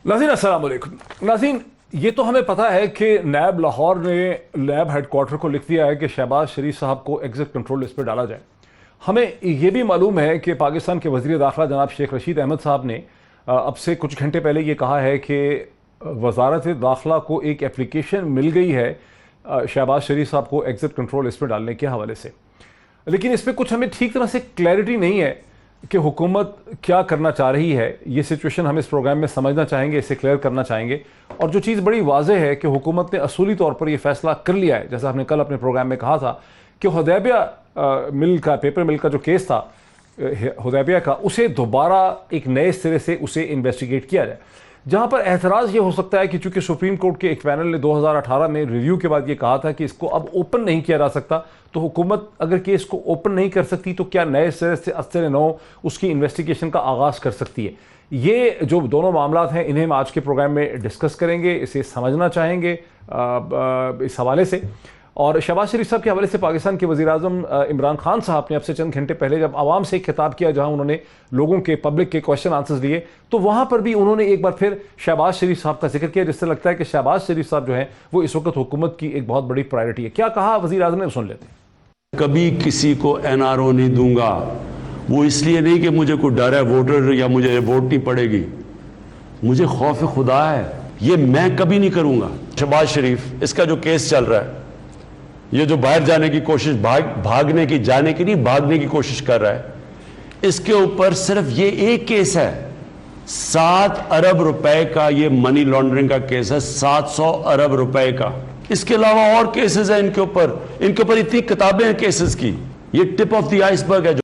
नाज़रीन अस्सलाम वालेकुम। नाज़रीन, ये तो हमें पता है कि नैब लाहौर ने नैब हेडक्वार्टर को लिख दिया है कि शहबाज शरीफ साहब को एग्जिट कंट्रोल लिस्ट पर डाला जाए। हमें ये भी मालूम है कि पाकिस्तान के वज़ीर दाखिला जनाब शेख रशीद अहमद साहब ने अब से कुछ घंटे पहले ये कहा है कि वजारत दाखिला को एक एप्लीकेशन मिल गई है शहबाज शरीफ साहब को एग्जिट कंट्रोल लिस्ट पर डालने के हवाले से। लेकिन इस पर कुछ हमें ठीक तरह से क्लैरिटी नहीं है कि हुकूमत क्या करना चाह रही है। ये सिचुएशन हम इस प्रोग्राम में समझना चाहेंगे, इसे क्लियर करना चाहेंगे। और जो चीज़ बड़ी वाज़ेह है कि हुकूमत ने असूली तौर पर यह फैसला कर लिया है, जैसा हमने कल अपने प्रोग्राम में कहा था कि हुदैबिया मिल का, पेपर मिल का जो केस था हुदैबिया का, उसे दोबारा एक नए सिरे से उसे इन्वेस्टिगेट किया जाए। जहाँ पर एतराज़ ये हो सकता है कि चूंकि सुप्रीम कोर्ट के एक पैनल ने 2018 में रिव्यू के बाद ये कहा था कि इसको अब ओपन नहीं किया जा सकता, तो हुकूमत अगर केस को ओपन नहीं कर सकती तो क्या नए सिरे से असर नौ उसकी इन्वेस्टिगेशन का आगाज़ कर सकती है। ये जो दोनों मामला हैं इन्हें हम आज के प्रोग्राम में डिस्कस करेंगे, इसे समझना चाहेंगे इस हवाले से। और शहबाज शरीफ साहब के हवाले से पाकिस्तान के वज़ीर-ए-आज़म इमरान खान साहब ने अब से चंद घंटे पहले जब आवाम से एक खिताब किया, जहां उन्होंने लोगों के, पब्लिक के क्वेश्चन आंसर्स लिए, तो वहां पर भी उन्होंने एक बार फिर शहबाज शरीफ साहब का जिक्र किया, जिससे लगता है कि शहबाज शरीफ साहब जो है वो इस वक्त हुकूमत की एक बहुत बड़ी प्रायोरिटी है। क्या कहा वज़ीर-ए-आज़म ने, सुन लेते हैं। कभी किसी को एनआरओ नहीं दूंगा, वो इसलिए नहीं कि मुझे कोई डर है वोटर या मुझे वोट नहीं पड़ेगी, मुझे खौफ खुदा है, ये मैं कभी नहीं करूंगा। शहबाज शरीफ, इसका जो केस चल रहा है, ये जो बाहर जाने की कोशिश, भागने की, जाने की नहीं, भागने की कोशिश कर रहा है, इसके ऊपर सिर्फ ये एक केस है, 7 अरब रुपए का ये मनी लॉन्ड्रिंग का केस है, 700 अरब रुपए का। इसके अलावा और केसेस हैं इनके ऊपर इतनी किताबें हैं केसेस की, ये टिप ऑफ द आइसबर्ग है।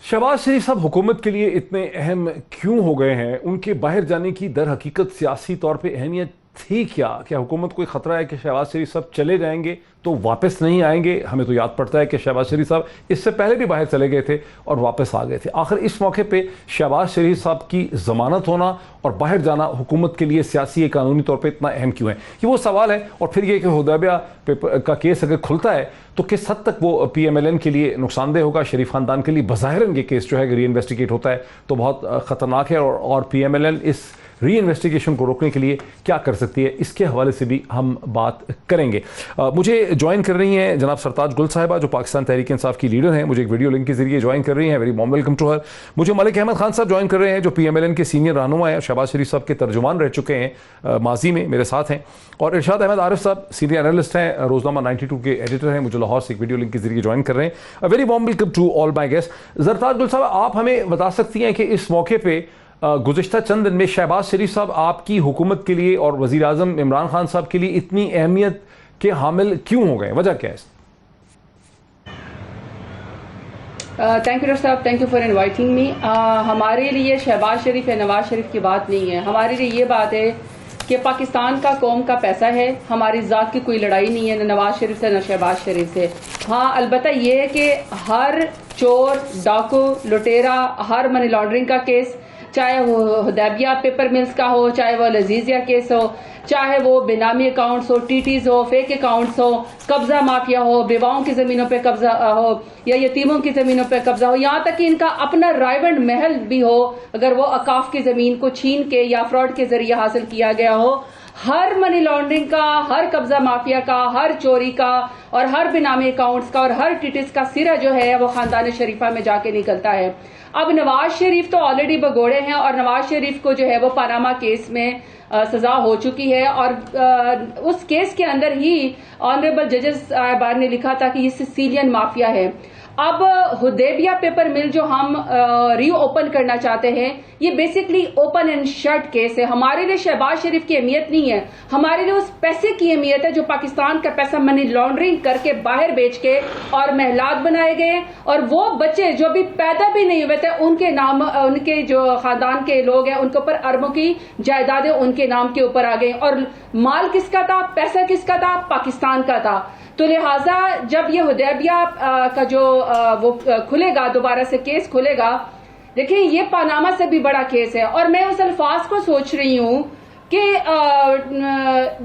शहबाज शरीफ साहब हुकूमत के लिए इतने अहम क्यों हो गए हैं? उनके बाहर जाने की दर हकीकत सियासी तौर पे अहमियत थी क्या? क्या हुकूमत को खतरा है कि शहबाज शरीफ साहब चले जाएंगे तो वापस नहीं आएंगे? हमें तो याद पड़ता है कि शहबाज शरीफ साहब इससे पहले भी बाहर चले गए थे और वापस आ गए थे। आखिर इस मौके पे शहबाज शरीफ साहब की जमानत होना और बाहर जाना हुकूमत के लिए सियासी कानूनी तौर पे इतना अहम क्यों है? ये वो सवाल है। और फिर ये कि हुदैबिया का केस अगर खुलता है तो किस हद तक वो PMLN के लिए नुकसानदेह होगा, शरीफ खानदान के लिए? बज़ाहिरन ये केस जो है री इन्वेस्टिगेट होता है तो बहुत ख़तरनाक है, और PMLN इस री इन्वेस्टिगेशन को रोकने के लिए क्या कर सकती है, इसके हवाले से भी हम बात करेंगे। मुझे ज्वाइन कर रही हैं जनाब सरताज गुल साहिबा, जो पाकिस्तान तहरीक इंसाफ की लीडर हैं, मुझे एक वीडियो लिंक के जरिए ज्वाइन कर रही हैं। Very warm welcome to her. मुझे मलिक अहमद खान साहब ज्वाइन कर रहे हैं, जो PMLN के सीनियर रहनुमा हैं, शहबाज शरीफ साहब के तर्जुमान रह चुके हैं माजी में, मेरे साथ हैं। और इरशाद अहमद आरिफ साहब सीनियर एनालिस्ट हैं, रोजनामा 92 के एडिटर हैं, मुझे लाहौर से एक वीडियो लिंक के जरिए ज्वाइन कर रहे हैं। Very warm welcome to all my guest. Sartaj Gul साहब, आप हमें बता सकती हैं कि इस मौके पर गुज़िश्ता चंद दिन में शहबाज शरीफ साहब आपकी हुकूमत के लिए और वज़ीर आज़म इमरान खान साहब के लिए इतनी अहमियत के हामिल क्यों हो गए? वजह क्या है? थैंक यू डॉक्टर साहब, thank you for inviting me. हमारे लिए शहबाज शरीफ या नवाज शरीफ की बात नहीं है, हमारे लिए ये बात है कि पाकिस्तान का कौम का पैसा है, हमारी ज़ात की कोई लड़ाई नहीं है, न नवाज शरीफ से न शहबाज शरीफ से। हाँ, अलबत्ता ये है कि हर चोर, डाकू, लुटेरा, हर मनी लॉन्ड्रिंग का केस, चाहे वो हुदैबिया पेपर मिल्स का हो, चाहे वो लजीजिया केस हो, चाहे वो बेनामी अकाउंट्स हो, TTs हो, फेक अकाउंट्स हो, कब्जा माफिया हो, बेवाओं की ज़मीनों पे कब्जा हो या यतीमों की ज़मीनों पे कब्जा हो, यहाँ तक कि इनका अपना राइवंड महल भी हो, अगर वो अकाफ की ज़मीन को छीन के या फ्रॉड के जरिए हासिल किया गया हो, हर मनी लॉन्ड्रिंग का, हर कब्जा माफिया का, हर चोरी का और हर बेनामी अकाउंट्स का और हर TTs का सिरा जो है वो खानदान शरीफा में जाके निकलता है। अब नवाज शरीफ तो ऑलरेडी भगोड़े हैं और नवाज शरीफ को जो है वो पानामा केस में सजा हो चुकी है, और उस केस के अंदर ही ऑनरेबल जजेस बार ने लिखा था कि ये सिसिलियन माफिया है। अब हुदैबिया पेपर मिल जो हम रीओपन करना चाहते हैं, ये basically open and shut case है। हमारे लिए शहबाज शरीफ की अहमियत नहीं है, हमारे लिए उस पैसे की अहमियत है जो पाकिस्तान का पैसा मनी लॉन्ड्रिंग करके बाहर बेच के और महलात बनाए गए, और वो बच्चे जो भी पैदा भी नहीं हुए थे उनके नाम, उनके जो खानदान के लोग हैं उनके ऊपर अरबों की जायदादें उनके नाम के ऊपर आ गई, और माल किसका था, पैसा किसका था, पाकिस्तान का था। तो लिहाजा जब ये हुदैबिया का जो वो खुलेगा, दोबारा से केस खुलेगा, देखिए ये पानामा से भी बड़ा केस है, और मैं उस अल्फाज को सोच रही हूँ कि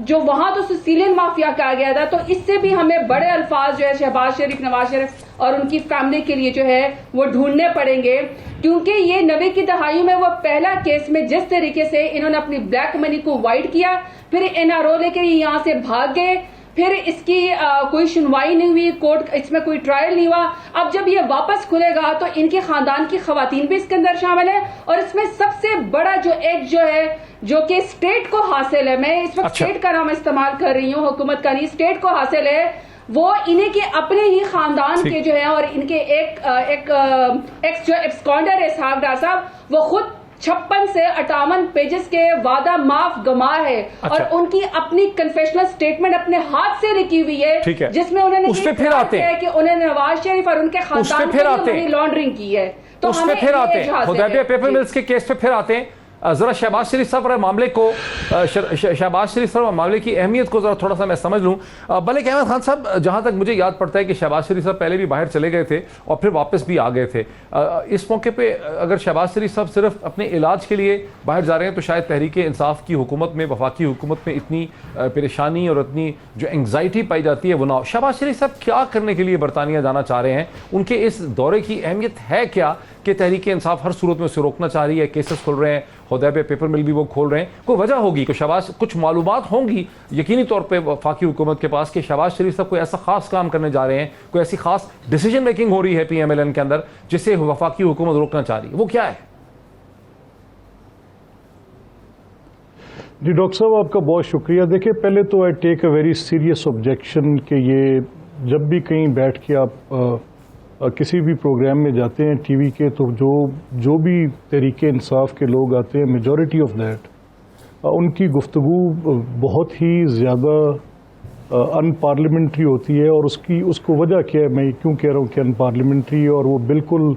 जो वहां तो सिसिलियन माफिया कहा गया था, तो इससे भी हमें बड़े अल्फाज जो है शहबाज शरीफ, नवाज शरीफ और उनकी फैमिली के लिए जो है वो ढूंढने पड़ेंगे, क्योंकि ये 90 की दहाई में वो पहला केस में जिस तरीके से इन्होंने अपनी ब्लैक मनी को वाइट किया, फिर एनआरओ लेके यहाँ से भाग गए, फिर इसकी कोई सुनवाई नहीं हुई, कोर्ट इसमें कोई ट्रायल नहीं हुआ। अब जब ये वापस खुलेगा तो इनके खानदान की खवातीन भी इसके अंदर शामिल है, और इसमें सबसे बड़ा जो एक्ट जो है जो कि स्टेट को हासिल है, मैं इस वक्त स्टेट का नाम इस्तेमाल कर रही हूँ, हुकूमत का नहीं, स्टेट को हासिल है, वो इन्हें के अपने ही खानदान के जो है और इनके एक जो एब्सकॉन्डर है इसहाक डार साहब, वो खुद 56 से 58 पेजेस के वादा माफ गमा है। और उनकी अपनी कन्फेशनल स्टेटमेंट अपने हाथ से लिखी हुई है, जिसमें उन्होंने फिर आते हैं कि उन्होंने नवाज शरीफ और उनके खानदान के लिए मनी लॉन्ड्रिंग की है। तो उस पे फिर आते हैं, हुदैबिया पेपर मिल्स के केस पे फिर आते हैं। जरा शहबाज शरीफ साहब मामले को, शहबाज शरीफ साहब मामले की अहमियत को जरा थोड़ा सा मैं समझ लूं। मलिक अहमद खान साहब, जहां तक मुझे याद पड़ता है कि शहबाज शरीफ साहब पहले भी बाहर चले गए थे और फिर वापस भी आ गए थे। इस मौके पे अगर शहबाज शरीफ साहब सिर्फ अपने इलाज के लिए बाहर जा रहे हैं तो शायद तहरीक इंसाफ की हुकूमत में, वफाकी हुकूमत में इतनी परेशानी और इतनी जो एंग्जाइटी पाई जाती है वो ना हो। शहबाज शरीफ साहब क्या करने के लिए बरतानिया जाना चाह रहे हैं? उनके इस दौरे की अहमियत है क्या कि तहरीक इंसाफ हर सूरत में उसे रोकना चाह रही है? केसेस खुल रहे हैं, हुदैबिया पेपर मिल भी वो खोल रहे हैं, कोई वजह होगी, कोई शहबाज, कुछ मालूमात होंगी यकीनी तौर पे वफाकी हुकूमत के पास कि शहबाज शरीफ साहब कोई ऐसा खास काम करने जा रहे हैं, कोई ऐसी खास डिसीजन मेकिंग हो रही है PMLN के अंदर जिसे वफाकी हुकूमत रोकना चाह रही है, वो क्या है? जी डॉक्टर साहब, आपका बहुत शुक्रिया। देखिए, पहले तो I take a very serious objection कि ये जब भी कहीं बैठ के आप किसी भी प्रोग्राम में जाते हैं टीवी के, तो जो भी तहरीके इंसाफ के लोग आते हैं, मेजॉरिटी ऑफ दैट उनकी गुफ्तगू बहुत ही ज़्यादा अनपार्लियामेंट्री होती है। और उसको वजह क्या है, मैं क्यों कह रहा हूँ कि अनपार्लियामेंट्री है, और वो बिल्कुल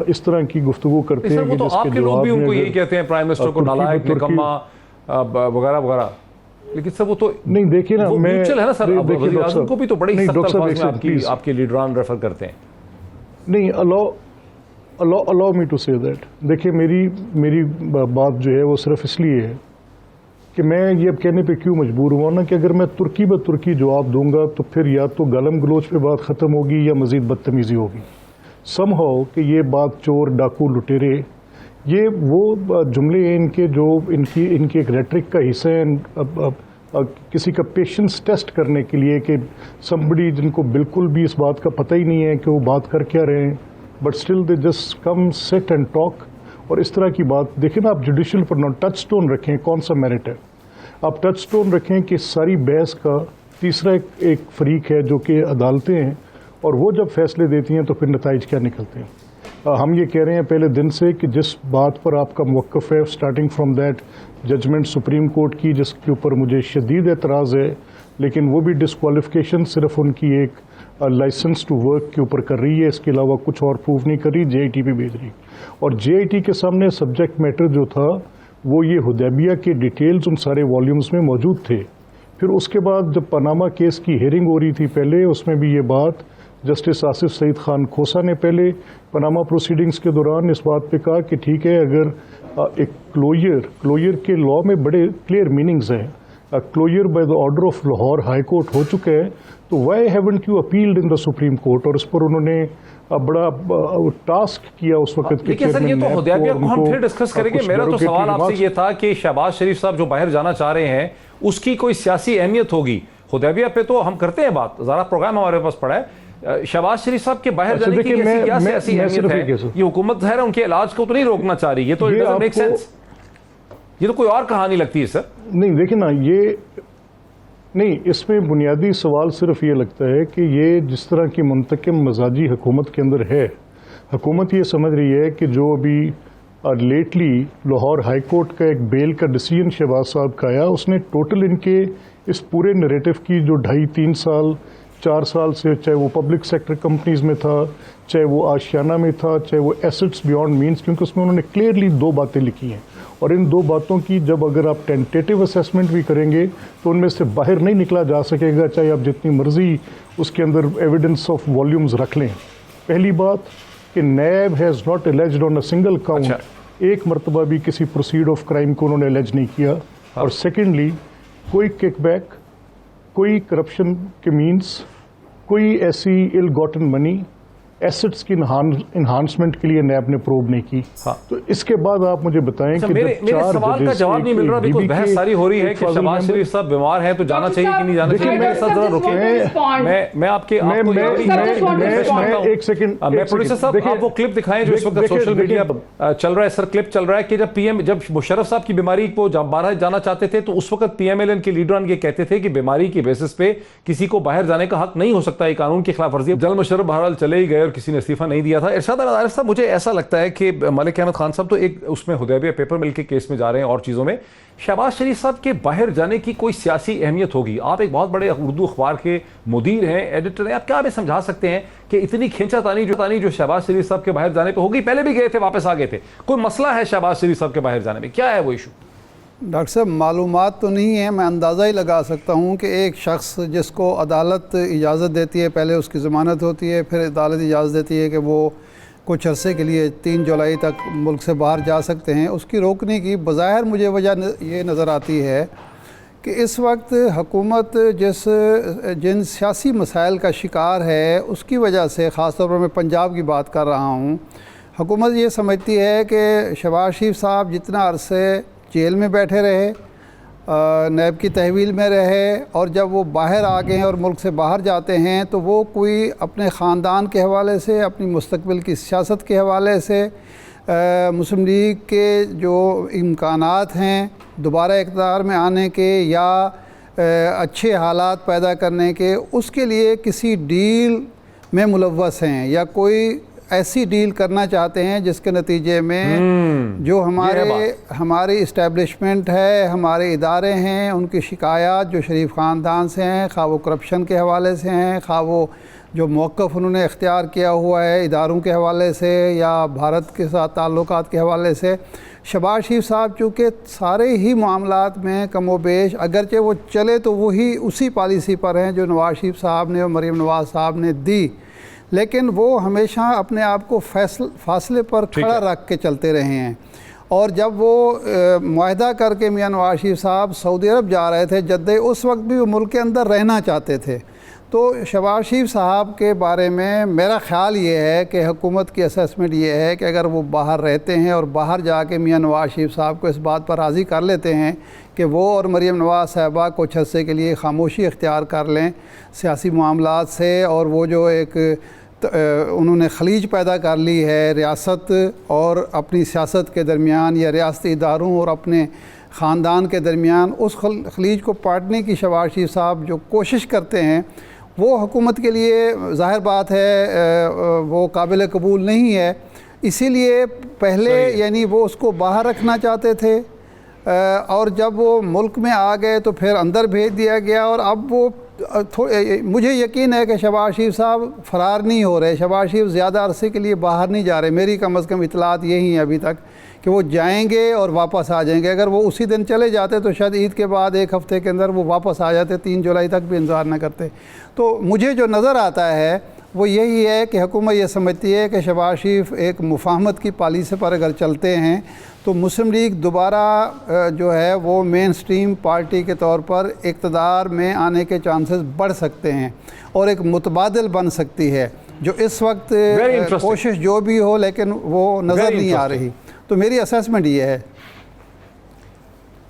इस तरह की गुफ्तगू करते हैं कि तो जिसके आपके लोग भी उनको यही कहते हैं, प्राइम मिनिस्टर को नालायक, निकम्मा वगैरह वगैरह, लेकिन सर वो तो नहीं, देखिए ना, मैं है ना सर, वज़ीर आज़म को भी तो बड़े ही सख्त अल्फाज में आपके लीडरान रेफर करते हैं। नहीं, allow me to say that. देखिए, मेरी बात जो है वो सिर्फ इसलिए है कि मैं ये अब कहने पे क्यों मजबूर हुआ ना कि अगर मैं तुर्की ब तुर्की जवाब दूंगा तो फिर या तो गालम गलोच पे बात ख़त्म होगी या मज़ीद बदतमीज़ी होगी। समहाउ कि ये बात चोर, डाकू, लुटेरे, ये वो जुमले हैं इनके जो इनकी एक रेटरिक का हिस्सा है, किसी का पेशेंस टेस्ट करने के लिए कि समबडी जिनको बिल्कुल भी इस बात का पता ही नहीं है कि वो बात कर क्या रहे हैं, but still they just come sit and talk. और इस तरह की बात देखें ना, आप जुडिशल पर ना टच स्टोन रखें, कौन सा मेरिट है, आप टच स्टोन रखें कि सारी बहस का तीसरा एक फरीक है जो कि अदालतें हैं, और वो जब फैसले देती हैं तो फिर नताइज क्या निकलते हैं। हम ये कह रहे हैं पहले दिन से कि जिस बात पर आपका मौक़िफ़ है, starting from that judgement supreme court की, जिसके ऊपर मुझे शदीद एतराज़ है, लेकिन वो भी डिस्क्वालिफिकेशन सिर्फ उनकी एक लाइसेंस टू वर्क के ऊपर कर रही है, इसके अलावा कुछ और प्रूव नहीं कर रही, JIT पे भेज रही। और JIT के सामने सब्जेक्ट मैटर जो था वो ये हुदैबिया के डिटेल्स उन सारे वॉल्यूम्स में मौजूद थे। फिर उसके बाद जब पनामा केस की हियरिंग हो रही थी पहले, उसमें भी ये बात जस्टिस आसिफ सईद खान खोसा ने पहले पनामा प्रोसीडिंग्स के दौरान इस बात पे कहा कि ठीक है, अगर एक क्लोजर के लॉ में बड़े क्लियर मीनिंग्स हैं, closure by the order of Lahore high court हो चुका है, तो why haven't you appealed in the supreme court. और इस पर उन्होंने बड़ा टास्क किया उस वक्त के चेयरमैन। ये तो हुदैबिया को हम फिर डिस्कस करेंगे। मेरा तो सवाल आपसे ये था कि शहबाज शरीफ साहब जो बाहर जाना चाह रहे हैं उसकी कोई सियासी अहमियत होगी? हुदैबिया पे तो हम करते हैं बात, ज़रा प्रोग्राम हमारे पास पड़ा है। शहबाज शरीफ साहब के बाहर जाने की क्या सियासी अहमियत है? ये हुकूमत है उनके इलाज को तो नहीं रोकना चाह रही, ये तो इट डजंट मेक सेंस, ये तो कोई और कहानी लगती है सर। नहीं, देखिए ना, ये नहीं, इसमें बुनियादी सवाल सिर्फ ये लगता है कि ये जिस तरह की मुंतकिम मजाजी हुकूमत के अंदर है, हुकूमत ये समझ रही है कि जो अभी लेटली लाहौर हाई कोर्ट का एक बेल का डिसीजन शहबाज साहब का आया, उसने टोटल इनके इस पूरे नैरेटिव की जो 2.5-3 साल 4 साल से, चाहे वो पब्लिक सेक्टर कंपनीज में था, चाहे वो आशियाना में था, चाहे वो एसेट्स बियॉन्ड मीन्स, क्योंकि उसमें उन्होंने क्लियरली 2 बातें लिखी हैं, और इन 2 बातों की जब अगर आप टेंटेटिव असेसमेंट भी करेंगे तो उनमें से बाहर नहीं निकला जा सकेगा, चाहे आप जितनी मर्जी उसके अंदर एविडेंस ऑफ वॉल्यूम्स रख लें। पहली बात कि NAB has not alleged on a single count, एक मरतबा भी किसी प्रोसीड ऑफ क्राइम को उन्होंने एलेज नहीं किया। और सेकेंडली, कोई किकबैक, कोई करप्शन के मीन्स, कोई ऐसी इल गॉटन मनी एसेट्स की इन्हांसमेंट के लिए नैब ने प्रोब नहीं की। हाँ। तो इसके बाद आप मुझे बताएं कि मेरे सवाल का जवाब नहीं मिल रहा। बिल्कुल बहस सारी हो रही है कि शहबाज शरीफ साहब बीमार हैं तो जाना चाहिए कि नहीं जाना चाहिए। मेरे साथ जरा रुकिए, मैं आपके एक सेकंड, मैं प्रोड्यूसर साहब आप वो क्लिप दिखाएं जो इस वक्त सोशल मीडिया चल रहा है। सर क्लिप चल रहा है कि जब मुशर्रफ साहब की बीमारी को बाहर जाना चाहते थे तो उस वक्त पीएमएलएन के लीडरान ये कहते थे कि बीमारी की बेसिस पे किसी को बाहर जाने का हक नहीं हो सकता, ये कानून की खिलाफ वर्जी। जनरल मुशर्रफ बहरहाल चले ही गए और किसी ने इस्तीफा नहीं दिया था। इरशाद अली साहब, मुझे ऐसा लगता है कि मलिक अहमद खान साहब तो एक उसमें हुदैबिया पेपर मिल के केस में जा रहे हैं और चीज़ों में शहबाज शरीफ साहब के बाहर जाने की कोई सियासी अहमियत होगी। आप एक बहुत बड़े उर्दू अखबार के मुदीर हैं, एडिटर हैं, आप क्या हमें समझा सकते हैं कि इतनी खींचातानी जो शहबाज शरीफ साहब के बाहर जाने पे होगी? पहले भी गए थे, वापस आ गए थे, कोई मसला है शहबाज शरीफ साहब के बाहर जाने में? क्या है वो इशू? डॉक्टर साहब, मालूमात तो नहीं है, मैं अंदाज़ा ही लगा सकता हूँ कि एक शख्स जिसको अदालत इजाज़त देती है, पहले उसकी ज़मानत होती है, फिर अदालत इजाज़त देती है कि वो कुछ अरसे के लिए 3 जुलाई तक मुल्क से बाहर जा सकते हैं, उसकी रोकने की बज़ाहिर मुझे वजह ये नज़र आती है कि इस वक्त हुकूमत जिन सियासी मसाइल का शिकार है उसकी वजह से, ख़ास तौर पर मैं पंजाब की बात कर रहा हूँ, हुकूमत ये समझती है कि शहबाज शरीफ साहब जितना अरसे जेल में बैठे रहे, नैब की तहवील में रहे, और जब वो बाहर आ गए हैं और मुल्क से बाहर जाते हैं तो वो कोई अपने ख़ानदान के हवाले से, अपनी मुस्तकबिल की सियासत के हवाले से, मुस्लिम लीग के जो इम्कानात हैं दोबारा इक़्तिदार में आने के या अच्छे हालात पैदा करने के, उसके लिए किसी डील में मुलव्वस हैं या कोई ऐसी डील करना चाहते हैं जिसके नतीजे में जो हमारे इस्टेब्लिशमेंट है, हमारे इदारे हैं, उनकी शिकायत जो शरीफ ख़ानदान से हैं, खा वो करप्शन के हवाले से हैं, खा वो जो मौक़िफ़ उन्होंने इख्तियार किया हुआ है इदारों के हवाले से या भारत के साथ ताल्लुकात के हवाले से, शहबाज शरीफ साहब चूँकि सारे ही मामलात में कमो बेश अगरचे वो चले तो वही उसी पॉलिसी पर हैं जो नवाज़ शरीफ साहब ने और मरीम नवाज़ साहब ने दी, लेकिन वो हमेशा अपने आप को फासले पर खड़ा रख के चलते रहे हैं। और जब वो मुआहदा करके मियां नवाज शरीफ साहब सऊदी अरब जा रहे थे जद्दे, उस वक्त भी वो मुल्क के अंदर रहना चाहते थे। तो शहबाज शरीफ साहब के बारे में मेरा ख़्याल ये है कि हुकूमत की असेसमेंट ये है कि अगर वो बाहर रहते हैं और बाहर जाके मियां नवाज शरीफ साहब को इस बात पर राज़ी कर लेते हैं कि वो और मरीम नवाज साहबा कुछ अर्से के लिए खामोशी इख्तियार कर लें सियासी मामलात से, और वो जो एक उन्होंने खलीज पैदा कर ली है रियासत और अपनी सियासत के दरमियान या रियासती इदारों और अपने ख़ानदान के दरमियान, उस खलीज को पाटने की शहबाज शरीफ साहब जो कोशिश करते हैं वो हुकूमत के लिए ज़ाहिर बात है वो काबिल कबूल नहीं है। इसीलिए पहले यानी वो उसको बाहर रखना चाहते थे और जब वो मुल्क में आ गए तो फिर अंदर भेज दिया गया, और अब वो मुझे यकीन है कि शहबाज शरीफ साहब फ़रार नहीं हो रहे, शहबाज शरीफ ज़्यादा अरसे के लिए बाहर नहीं जा रहे। मेरी कम अज़ कम इतलात यही है अभी तक कि वो जाएंगे और वापस आ जाएंगे। अगर वो उसी दिन चले जाते तो शायद ईद के बाद 1 हफ़्ते के अंदर वो वापस आ जाते, 3 जुलाई तक भी इंतज़ार न करते। तो मुझे जो नज़र आता है वो यही है कि हुकूमत ये समझती है कि शहबाज शरीफ एक मुफाहमत की पॉलिसी पर अगर चलते हैं तो मुस्लिम लीग दोबारा जो है वो मेन स्ट्रीम पार्टी के तौर पर इक़्तिदार में आने के चांसेस बढ़ सकते हैं और एक मुतबादिल बन सकती है, जो इस वक्त कोशिश जो भी हो लेकिन वो नज़र नहीं आ रही। तो मेरी असेसमेंट ये है।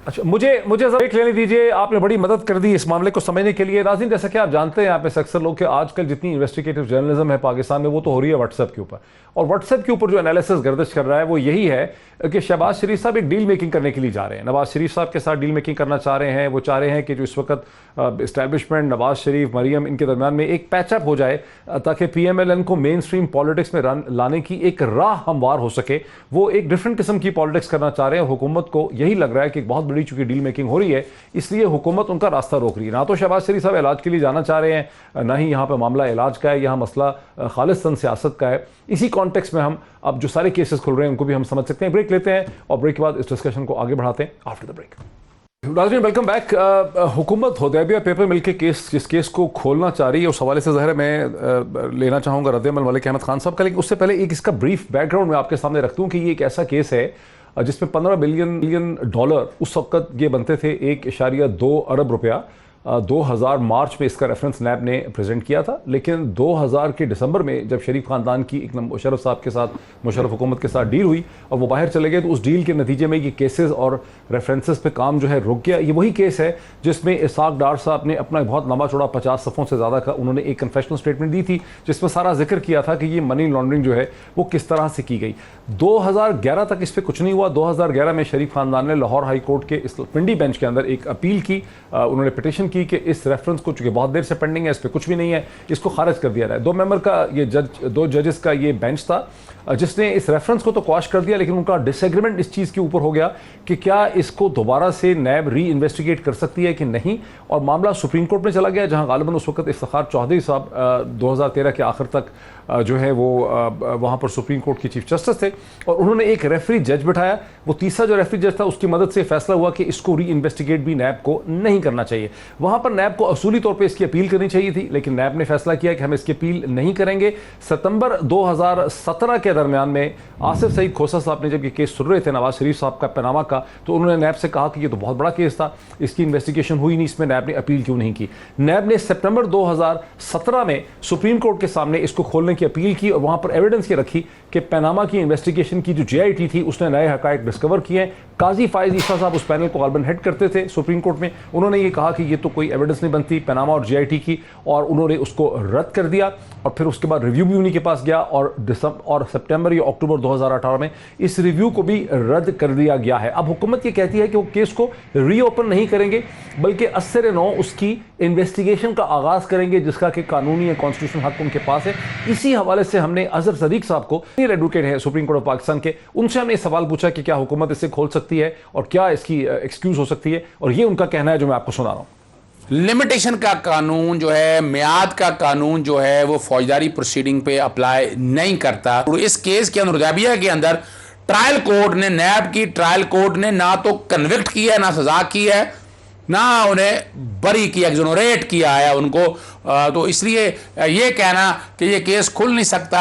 अच्छा, मुझे ब्रेक लेने दीजिए। आपने बड़ी मदद कर दी इस मामले को समझने के लिए। नाज़रीन, जैसा कि आप जानते हैं, आप में से अक्सर लोग कि आजकल जितनी इन्वेस्टिगेटिव जर्नलिज्म है पाकिस्तान में वो तो हो रही है व्हाट्सएप के ऊपर, और व्हाट्सएप के ऊपर जो एनालिसिस गर्दिश कर रहा है वो यही है कि शहबाज शरीफ साहब एक डील मेकिंग करने के लिए जा रहे हैं, नवाज शरीफ साहब के साथ डील मेकिंग करना चाह रहे हैं। वो चाह रहे हैं कि जो इस वक्त इस्टेब्लिशमेंट नवाज शरीफ मरियम इनके दरमियान में एक पैचअप हो जाए ताकि पीएमएलएन को मेन स्ट्रीम पॉलिटिक्स में लाने की एक राह हमवार हो सके। वो एक डिफरेंट किस्म की पॉलिटिक्स करना चाह रहे हैं। हुकूमत को यही लग रहा है कि एक बहुत बड़ी चूंकि डील मेकिंग हो रही है इसलिए हुकूमत उनका रास्ता रोक रही है। ना तो शहबाज शरीफ साहब इलाज के लिए जाना चाह रहे हैं, ना ही यहाँ पर मामला इलाज का है, यहाँ मसला खालिस्तन सियासत का है। इसी कॉन्टेक्स्ट में हम अब जो सारे केसेस खुल रहे हैं उनको भी हम समझ सकते हैं। ब्रेक लेते हैं और ब्रेक के बाद इस डिस्कशन को आगे बढ़ाते हैं आफ्टर द ब्रेक। नाज़रीन, वेलकम बैक। हुकूमत हुदैबिया पेपर मिल के केस जिस केस को खोलना चाह रही है उस हवाले से ज़ाहिर है मैं लेना चाहूँगा रद्द-ए-अमल मलिक अहमद खान साहब का, लेकिन उससे पहले एक इसका ब्रीफ बैकग्राउंड मैं आपके सामने रखता हूँ कि ये एक ऐसा केस है जिसमें $15 बिलियन उस वक्त ये बनते थे $1.2 अरब रुपया, 2000 मार्च में इसका रेफरेंस नैब ने प्रेजेंट किया था, लेकिन 2000 के दिसंबर में जब शरीफ खानदान की एक मुशर्रफ साहब के साथ, मुशर्रफ हुकूमत के साथ डील हुई और वो बाहर चले गए, तो उस डील के नतीजे में ये केसेस और रेफरेंसेस पे काम जो है रुक गया। ये वही केस है जिसमें इसाक डार साहब ने अपना बहुत लंबा चौड़ा 50 सफ़ों से ज़्यादा का उन्होंने एक कन्फेशनल स्टेटमेंट दी थी, जिसमें सारा जिक्र किया था कि ये मनी लॉन्ड्रिंग जो है वो किस तरह से की गई। 2011 तक इस पर कुछ नहीं हुआ। 2011 में शरीफ खानदान ने लाहौर हाई कोर्ट के इस पिंडी बेंच के अंदर एक अपील की, उन्होंने पिटिशन की कि इस रेफरेंस को, चूंकि बहुत देर से पेंडिंग है, इस पर कुछ भी नहीं है, इसको खारिज कर दिया जाए। 2 मेंबर का ये दो जजेस का ये बेंच था जिसने इस रेफरेंस को तो क्वाश कर दिया, लेकिन उनका डिसएग्रीमेंट इस चीज़ के ऊपर हो गया कि क्या इसको दोबारा से नैब री इन्वेस्टिगेट कर सकती है कि नहीं, और मामला सुप्रीम कोर्ट में चला गया, जहां गालिबन उस वक्त इफ्तिखार चौधरी साहब 2013 के आखिर तक जो है वो वहां पर सुप्रीम कोर्ट के चीफ जस्टिस थे, और उन्होंने एक रेफरी जज बिठाया। वो तीसरा जो रेफरी जज था उसकी मदद से फैसला हुआ कि इसको री इन्वेस्टिगेट भी नैब को नहीं करना चाहिए। वहां पर नैब को असूली तौर पे इसकी अपील करनी चाहिए थी, लेकिन नैब ने फैसला किया कि हम इसकी अपील नहीं करेंगे। सितंबर 2017 के दरमियान में आसिफ सईद खोसा साहब ने जब ये केस सुन रहे थे नवाज शरीफ साहब का पनामा का, तो उन्होंने नैब से कहा कि ये तो बहुत बड़ा केस था, इसकी इन्वेस्टिगेशन हुई नहीं, इसमें नैब ने अपील क्यों नहीं की। नैब ने सितंबर 2017 में सुप्रीम कोर्ट के सामने इसको खोलने की अपील की और वहां पर एविडेंस ये रखी कि पनामा की इन्वेस्टिगेशन की जो JIT थी उसने नए हकायक डिस्कवर किए हैं। काजी फायज ईसा साहब उस पैनल को गालिबन हेड करते थे सुप्रीम कोर्ट में, उन्होंने ये कहा कि ये तो कोई एविडेंस नहीं बनती पनामा और JIT की, और उन्होंने उसको रद्द कर दिया। और फिर उसके बाद रिव्यू भी उन्हीं के पास गया और सितंबर या अक्टूबर 2018 में इस रिव्यू को भी रद्द कर दिया गया है। अब हुकूमत ये कहती है कि वो केस को रीओपन नहीं करेंगे, बल्कि असर-ए-नौ उसकी इन्वेस्टिगेशन का आगाज करेंगे, जिसका कि कानूनी या कॉन्स्टिट्यूशन हक उनके पास है। इसी हवाले से हमने अजहर सदीक साहब को, एडवोकेट है सुप्रीम कोर्ट ऑफ पाकिस्तान के, उनसे हमने सवाल पूछा कि क्या हुकूमत इसे खोल सकती है और क्या इसकी एक्सक्यूज हो सकती है, और ये उनका कहना है जो मैं आपको सुना रहा हूं। लिमिटेशन का कानून जो है, मियाद का कानून जो है, वो फौजदारी प्रोसीडिंग पे अप्लाई नहीं करता। और इस केस के अंदर हुदैबिया के अंदर ट्रायल कोर्ट ने, नैब की ट्रायल कोर्ट ने ना तो कन्विक्ट किया है, ना सजा की है, ना उन्हें बरी किया, एक्सोनरेट किया है उनको। तो इसलिए ये कहना कि ये केस खुल नहीं सकता,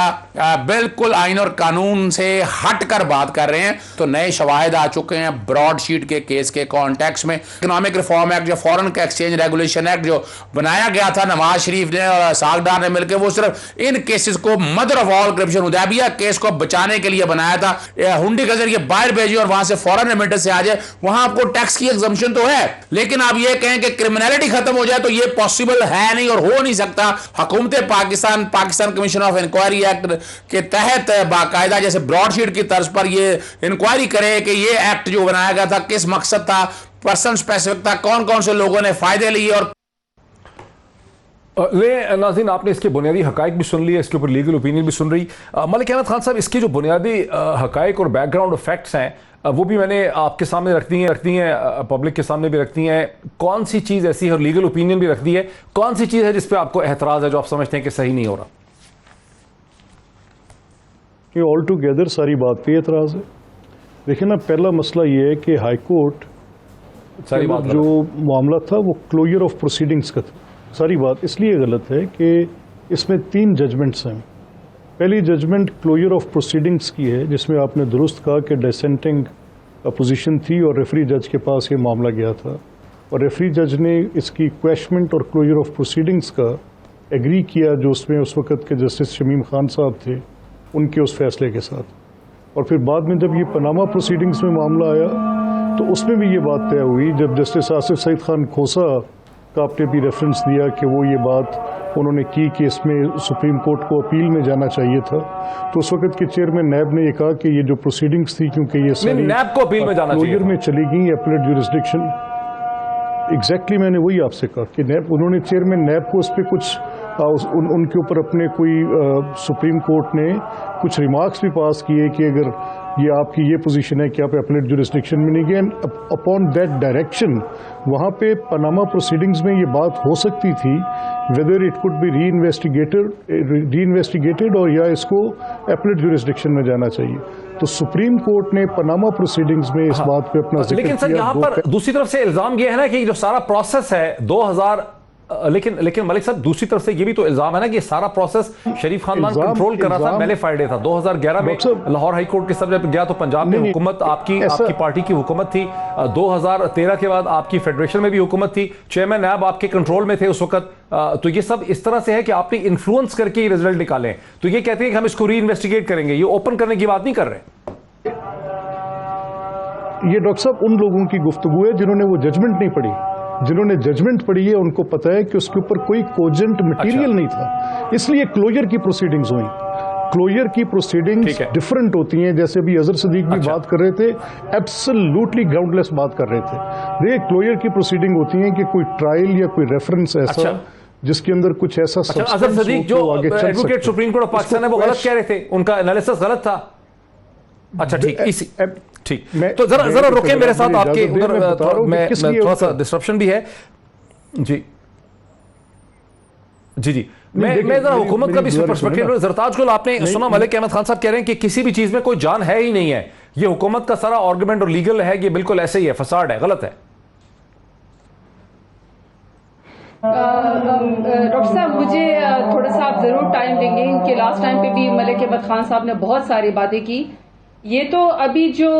बिल्कुल आइन और कानून से हटकर बात कर रहे हैं। तो नए शवाहिद आ चुके हैं ब्रॉडशीट के केस के कॉन्टेक्स्ट में। इकोनॉमिक रिफॉर्म एक्ट, जो फॉरेन का एक्सचेंज रेगुलेशन एक्ट जो बनाया गया था नवाज शरीफ ने और इसाक डार ने मिलकर, वो सिर्फ इन केसेस को, mother of all corruption Hudaibiya case को बचाने के लिए बनाया था। हुंडी के जरिए बाहर भेजिए और वहां से फॉरेन रेमिटेंस से आ जाए, वहां आपको टैक्स की एग्जम्पशन तो है, लेकिन आप ये कहें कि क्रिमिनलिटी खत्म हो जाए तो ये पॉसिबल है नहीं और हो नहीं सकता। हुकूमत Pakistan commission of inquiry act के तहत बाकायदा जैसे ब्रॉडशीट की तर्ज पर ये इंक्वायरी करे कि ये एक्ट जो बनाया गया था किस मकसद था, पर्सन स्पेसिफिक था, कौन कौन से लोगों ने फायदे लिए। और नाज़रीन, आपने इसके बुनियादी हकायक भी सुन लिए, इसके ऊपर लीगल ओपिनियन भी सुन रही। मलिक अहमद खान साहब, इसके जो बुनियादी हकायक और बैकग्राउंड फैक्ट्स हैं वो भी मैंने आपके सामने रख दी हैं, पब्लिक के सामने भी रख दी हैं। कौन सी चीज़ ऐसी है, और लीगल ओपिनियन भी रख दी है, कौन सी चीज़ है जिस पे आपको एतराज़ है, जो आप समझते हैं कि सही नहीं हो रहा? ये ऑल टुगेदर सारी बात पे एतराज़ है। देखिए ना, पहला मसला ये है कि हाई कोर्ट सारी बात जो मामला था वो क्लोजर ऑफ प्रोसीडिंग्स का था। सारी बात इसलिए गलत है कि इसमें 3 जजमेंट्स हैं। पहली जजमेंट क्लोजर ऑफ प्रोसीडिंग्स की है, जिसमें आपने दुरुस्त कहा कि डिसेंटिंग अपोजिशन थी और रेफरी जज के पास ये मामला गया था, और रेफरी जज ने इसकी क्वेश्चमेंट और क्लोजर ऑफ प्रोसीडिंग्स का एग्री किया, जो उसमें उस वक़्त के जस्टिस शमीम खान साहब थे, उनके उस फैसले के साथ। और फिर बाद में जब ये पनामा प्रोसीडिंग्स में मामला आया तो उसमें भी ये बात तय हुई, जब जस्टिस आसिफ सईद खान खोसा का आपने भी रेफरेंस दिया कि वो ये बात उन्होंने की कि इसमें सुप्रीम कोर्ट को अपील में जाना चाहिए था, तो उस वक्त के चेयरमैन नैब ने ये कहा कि ये जो प्रोसीडिंग्स थी, क्योंकि ये सारी नैब को अपील में जाना चाहिए, में चली गई अपीलेट ज्यूरिसडिक्शन। एग्जैक्टली मैंने वही आपसे कहा कि नैब, उन्होंने चेयरमैन नैब को उस पर कुछ उनके ऊपर अपने कोई सुप्रीम कोर्ट ने कुछ रिमार्क्स भी पास किए कि अगर ये आपकी ये पोजीशन है कि आप अपीलेट ज्यूरिसडिक्शन में नहीं गए, अपॉन दैट डायरेक्शन वहाँ पे पनामा प्रोसीडिंग्स में ये बात हो सकती थी, वेदर इट कुड बी रीइन्वेस्टिगेटेड और या इसको अपीलेट ज्यूरिसडिक्शन में जाना चाहिए। तो सुप्रीम कोर्ट ने पनामा प्रोसीडिंग्स में इस बात पे अपना जिक्र लेकिन सर, यहाँ पर दूसरी तरफ से इल्जाम ये है ना कि जो सारा प्रोसेस है लेकिन मलिक साहब, दूसरी तरफ से ये भी तो इल्जाम है ना कि ये सारा प्रोसेस शरीफ खानदान कंट्रोल कर रहा था, मेले फ्राइडे था 2011 में लाहौर हाई कोर्ट के सब जब गया तो पंजाब में हुकूमत आपकी पार्टी की हुकूमत थी, 2013 के बाद आपकी फेडरेशन में भी हुकूमत थी, चेयरमैन नैब आपके कंट्रोल में थे उस वक्त। तो ये सब इस तरह से है कि आपने इन्फ्लुएंस करके ये रिजल्ट निकाले, तो ये कहते हैं कि हम इसको री इन्वेस्टिगेट करेंगे, ये ओपन करने की बात नहीं कर रहे। ये डॉक्टर साहब उन लोगों की गुफ्तगू है जिन्होंने वो जजमेंट नहीं पढ़ी। जिन्होंने जजमेंट पढ़ी है उनको पता है कि उसके ऊपर कोई कोजेंट मटेरियल नहीं था, इसलिए क्लोजर की प्रोसीडिंग्स हुई। क्लोजर की प्रोसीडिंग्स डिफरेंट होती हैं, जैसे अभी अजहर सदीक भी बात कर रहे थे, एब्सोल्युटली ग्राउंडलेस बात कर रहे थे। देखिए क्लोजर की प्रोसीडिंग होती है कि कोई ट्रायल या कोई रेफरेंस ऐसा जिसके अंदर कुछ ऐसा अजहर सदीक जो advocate supreme court of Pakistan है वो गलत कह रहे थे, उनका एनालिसिस गलत था। अच्छा ठीक, इसी ठीक, तो जरा रुके मेरे साथ, आपके उधर मैं थोड़ा सा डिस्ट्रप्शन भी है जी जी जी। मैं जरा हुकूमत का भी पर्सपेक्टिव, जरताज गुल आपने सुना मलिक अहमद खान साहब कह रहे हैं कि किसी भी चीज में कोई जान है ही नहीं है, ये हुकूमत का सारा आर्गुमेंट और लीगल है, ये बिल्कुल ऐसे ही है, फसाड है, गलत है। डॉक्टर साहब मुझे थोड़ा सा आप जरूर टाइम देंगे कि लास्ट टाइम पे भी मलिक अहमद खान साहब ने बहुत सारी बातें की। ये तो अभी जो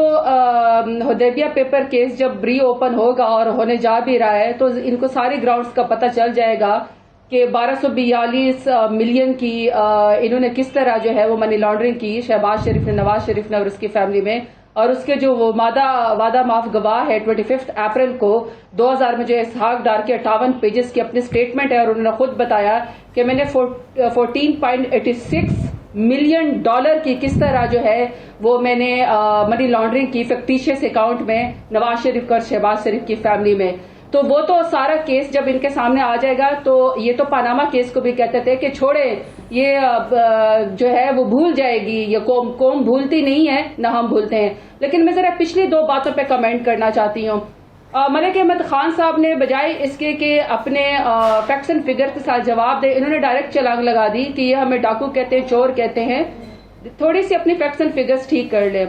हुदैबिया पेपर केस जब री ओपन होगा और होने जा भी रहा है तो इनको सारे ग्राउंड्स का पता चल जाएगा कि 1242 मिलियन की इन्होंने किस तरह जो है वो मनी लॉन्ड्रिंग की शहबाज शरीफ ने, नवाज शरीफ ने और उसकी फैमिली में। और उसके जो वो वादा माफ गवाह है 25 अप्रैल को 2000 में जो इसहाक डार के 58 पेजेस की अपनी स्टेटमेंट है और उन्होंने खुद बताया कि मैंने 14.86 मिलियन डॉलर की किस तरह जो है वो मैंने मनी लॉन्ड्रिंग की फिक्टिशियस अकाउंट में नवाज शरीफ और शहबाज शरीफ की फैमिली में। तो वो तो सारा केस जब इनके सामने आ जाएगा तो ये तो पानामा केस को भी कहते थे कि छोड़े ये जो है वो भूल जाएगी, ये कौम भूलती नहीं है ना हम भूलते हैं। लेकिन मैं जरा पिछली दो बातों पे कमेंट करना चाहती हूँ। मलिक अहमद खान साहब ने बजाय इसके कि अपने फैक्ट्स एंड फिगर के साथ जवाब दे, इन्होंने डायरेक्ट छलांग लगा दी कि ये हमें डाकू कहते हैं, चोर कहते हैं। थोड़ी सी अपनी फैक्ट्स एंड फिगर्स ठीक कर ले।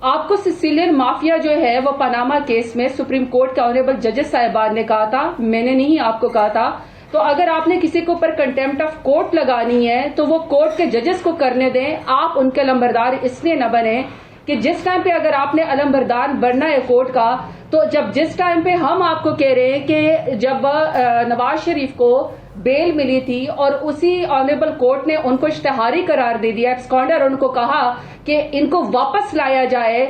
आपको सिसिलियन माफिया जो है वो पनामा केस में सुप्रीम कोर्ट के ऑनरेबल जजेस साहिबान ने कहा था, मैंने नहीं आपको कहा था। तो अगर आपने किसी के ऊपर कंटेम्प्ट ऑफ कोर्ट लगानी है तो वो कोर्ट के जजेस को करने दें, आप उनके अलमबरदार इसलिए न बने कि जिस टाइम पे अगर आपने अलमबरदार बनना है कोर्ट का, तो जिस टाइम पे हम आपको कह रहे हैं कि जब नवाज शरीफ को बेल मिली थी और उसी ऑनरेबल कोर्ट ने उनको इश्तिहारी करार दे दिया, एब्सकॉन्डर, उनको कहा कि इनको वापस लाया जाए,